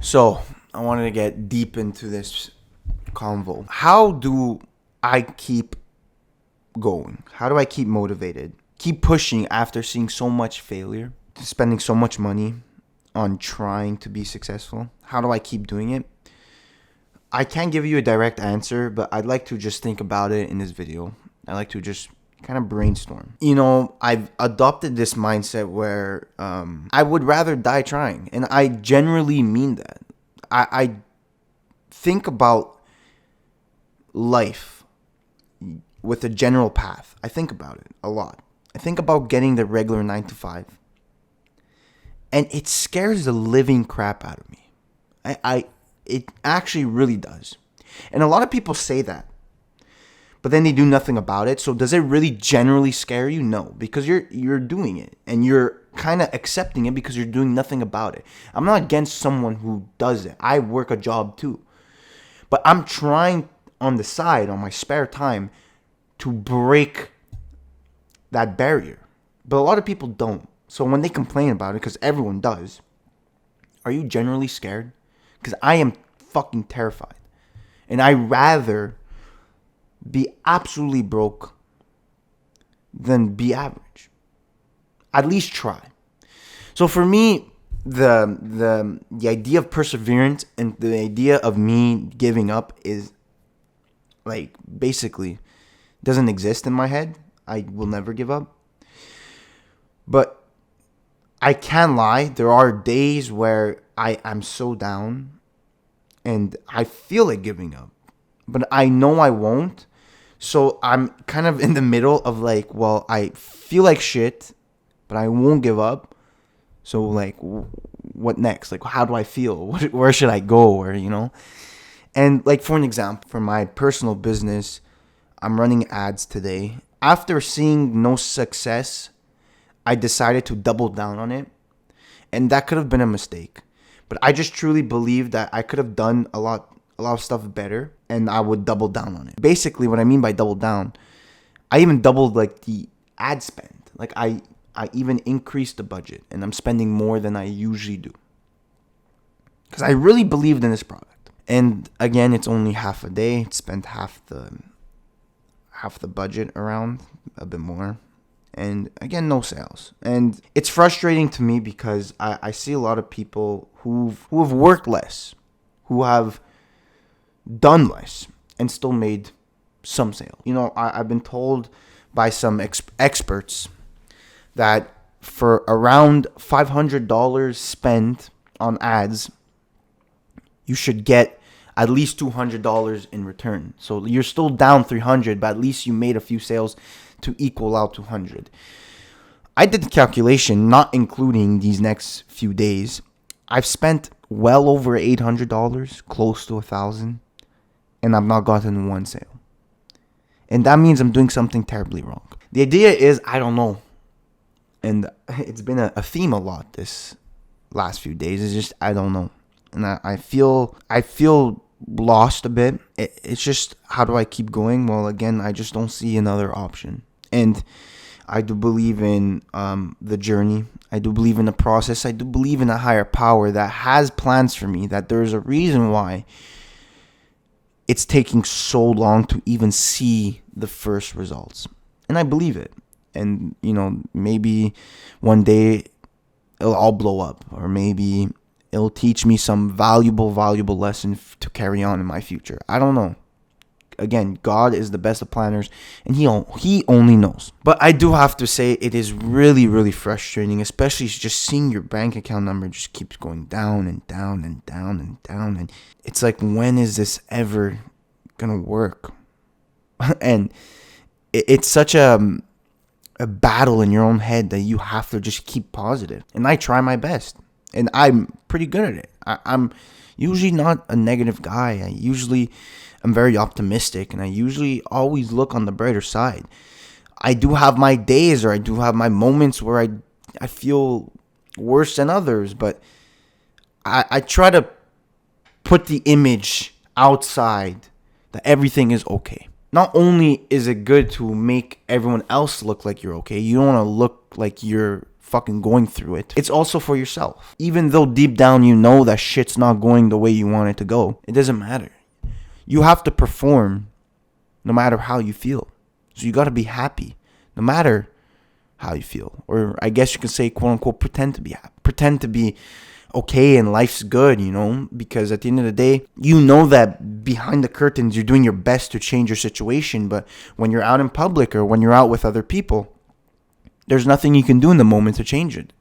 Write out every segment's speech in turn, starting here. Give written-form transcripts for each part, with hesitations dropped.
So, I wanted to get deep into this convo. How do I keep going? How do I keep motivated? Keep pushing after seeing so much failure, spending so much money on trying to be successful? How do I keep doing it? I can't give you a direct answer, but I'd like to just think about it in this video. I like to just kind of brainstorm. I've adopted this mindset where I would rather die trying. And I generally mean that. I think about life with a general path. I think about it a lot. I think about getting the regular 9 to 5. And it scares the living crap out of me. It actually really does. And a lot of people say that, but then they do nothing about it. So does it really generally scare you? No, because you're doing it and you're kind of accepting it because you're doing nothing about it. I'm not against someone who does it. I work a job too. But I'm trying on the side, on my spare time, to break that barrier. But a lot of people don't. So when they complain about it, because everyone does, are you generally scared? Because I am fucking terrified. And I rather be absolutely broke than be average. At least try. So for me, the idea of perseverance and the idea of me giving up is like basically doesn't exist in my head. I will never give up. But I can't lie. There are days where I'm so down and I feel like giving up. But I know I won't. So I'm kind of in the middle of like, well, I feel like shit, but I won't give up. So like, what next? Like, how do I feel? Where should I go? Or, And like, for an example, for my personal business, I'm running ads today. After seeing no success, I decided to double down on it. And that could have been a mistake. But I just truly believe that I could have done a lot of stuff better, and I would double down on it. Basically, what I mean by double down, I even doubled like the ad spend. Like I even increased the budget, and I'm spending more than I usually do. Because I really believed in this product. And again, it's only half a day. It spent half the budget around, a bit more. And again, no sales. And it's frustrating to me because I see a lot of people who have worked less, who have done less, and still made some sales. I've been told by some experts that for around $500 spent on ads, you should get at least $200 in return. So you're still down $300, but at least you made a few sales to equal out $200. I did the calculation, not including these next few days. I've spent well over $800, close to $1,000, and I've not gotten one sale. And that means I'm doing something terribly wrong. The idea is, I don't know. And it's been a theme a lot this last few days. It's just, I don't know. And I feel lost a bit. It's just, how do I keep going? Well, again, I just don't see another option. And I do believe in the journey. I do believe in the process. I do believe in a higher power that has plans for me, that there's a reason why it's taking so long to even see the first results. And I believe it. And, maybe one day it'll all blow up, or maybe it'll teach me some valuable lesson to carry on in my future. I don't know. Again, God is the best of planners, and He only knows. But I do have to say, it is really, really frustrating, especially just seeing your bank account number just keeps going down and down and down and down. And it's like, when is this ever gonna work? And it's such a battle in your own head that you have to just keep positive. And I try my best. And I'm pretty good at it. I'm usually not a negative guy. I'm very optimistic, and I usually always look on the brighter side. I do have my days, or I do have my moments where I feel worse than others, but I try to put the image outside that everything is okay. Not only is it good to make everyone else look like you're okay, you don't want to look like you're fucking going through it. It's also for yourself. Even though deep down you know that shit's not going the way you want it to go, it doesn't matter. You have to perform no matter how you feel. So you got to be happy no matter how you feel. Or I guess you can say, quote unquote, pretend to be happy. Pretend to be okay and life's good, because at the end of the day, you know that behind the curtains, you're doing your best to change your situation. But when you're out in public or when you're out with other people, there's nothing you can do in the moment to change it.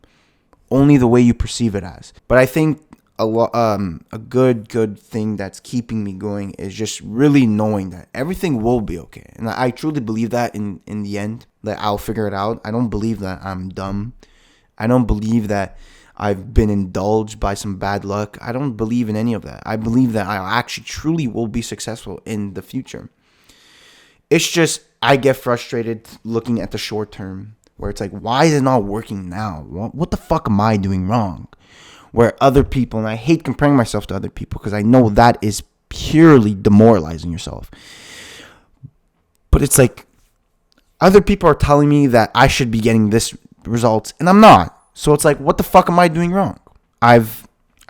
Only the way you perceive it as. But I think a good thing that's keeping me going is just really knowing that everything will be okay. And I truly believe that in the end, that I'll figure it out. I don't believe that I'm dumb. I don't believe that I've been indulged by some bad luck. I don't believe in any of that. I believe that I actually truly will be successful in the future. It's just I get frustrated looking at the short term, where it's like, why is it not working now? What the fuck am I doing wrong? Where other people, and I hate comparing myself to other people because I know that is purely demoralizing yourself. But it's like, other people are telling me that I should be getting this results, and I'm not. So it's like, what the fuck am I doing wrong? I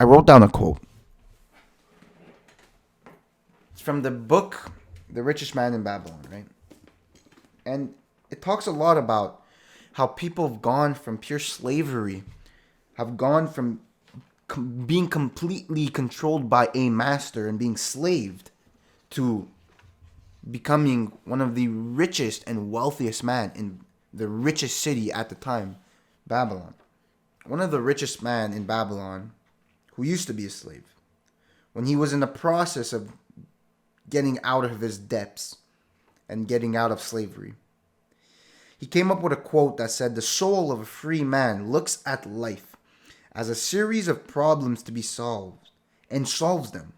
wrote down a quote. It's from the book, The Richest Man in Babylon, right? And it talks a lot about how people have gone from pure slavery, have gone from being completely controlled by a master and being slaved to becoming one of the richest and wealthiest man in the richest city at the time, Babylon. One of the richest man in Babylon, who used to be a slave, when he was in the process of getting out of his debts and getting out of slavery, he came up with a quote that said, "The soul of a free man looks at life as a series of problems to be solved and solves them,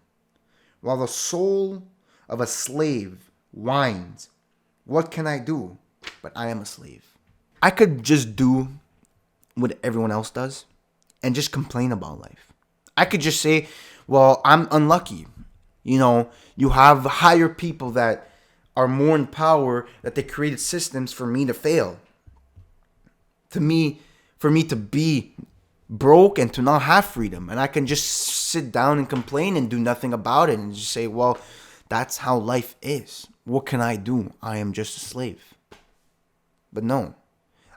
while the soul of a slave whines, 'What can I do? But I am a slave.'" I could just do what everyone else does and just complain about life. I could just say, well, I'm unlucky. You have higher people that are more in power, that they created systems for me to fail. For me to be broke and to not have freedom. And I can just sit down and complain and do nothing about it and just say, well, that's how life is. What can I do? I am just a slave. But no.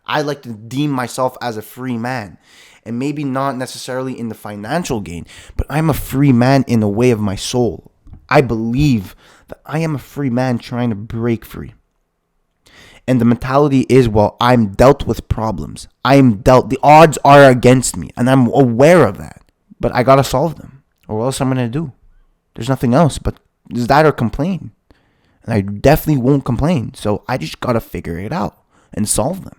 I like to deem myself as a free man. And maybe not necessarily in the financial gain, but I'm a free man in the way of my soul. I believe that I am a free man trying to break free. And the mentality is, well, I'm dealt with problems. The odds are against me. And I'm aware of that. But I got to solve them. Or what else am I going to do? There's nothing else but is that or complain. And I definitely won't complain. So I just got to figure it out and solve them.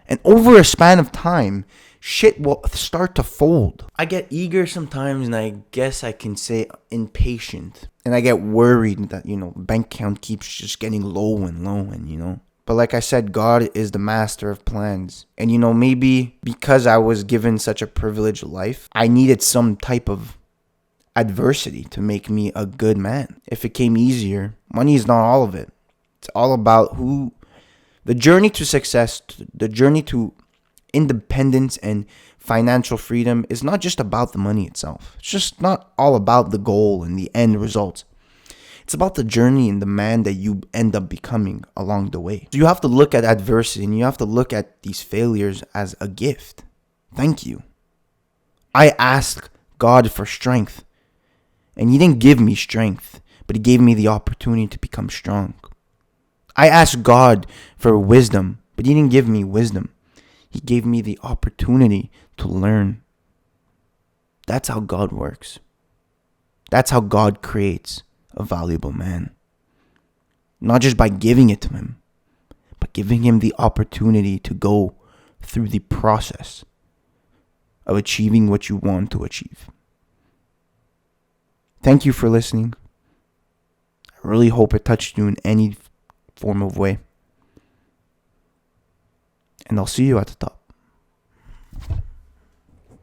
And over a span of time, shit will start to fold. I get eager sometimes, and I guess I can say impatient. And I get worried that, bank account keeps just getting low and low and. But like I said, God is the master of plans. And maybe because I was given such a privileged life, I needed some type of adversity to make me a good man. If it came easier, money is not all of it. It's all about the journey to success, the journey to independence and financial freedom is not just about the money itself. It's just not all about the goal and the end results. It's about the journey and the man that you end up becoming along the way. So you have to look at adversity and you have to look at these failures as a gift. Thank you. I asked God for strength, and He didn't give me strength, but He gave me the opportunity to become strong. I asked God for wisdom, but He didn't give me wisdom. He gave me the opportunity to learn. That's how God works. That's how God creates a valuable man. Not just by giving it to him, but giving him the opportunity to go through the process of achieving what you want to achieve. Thank you for listening. I really hope it touched you in any form of way. And I'll see you at the top.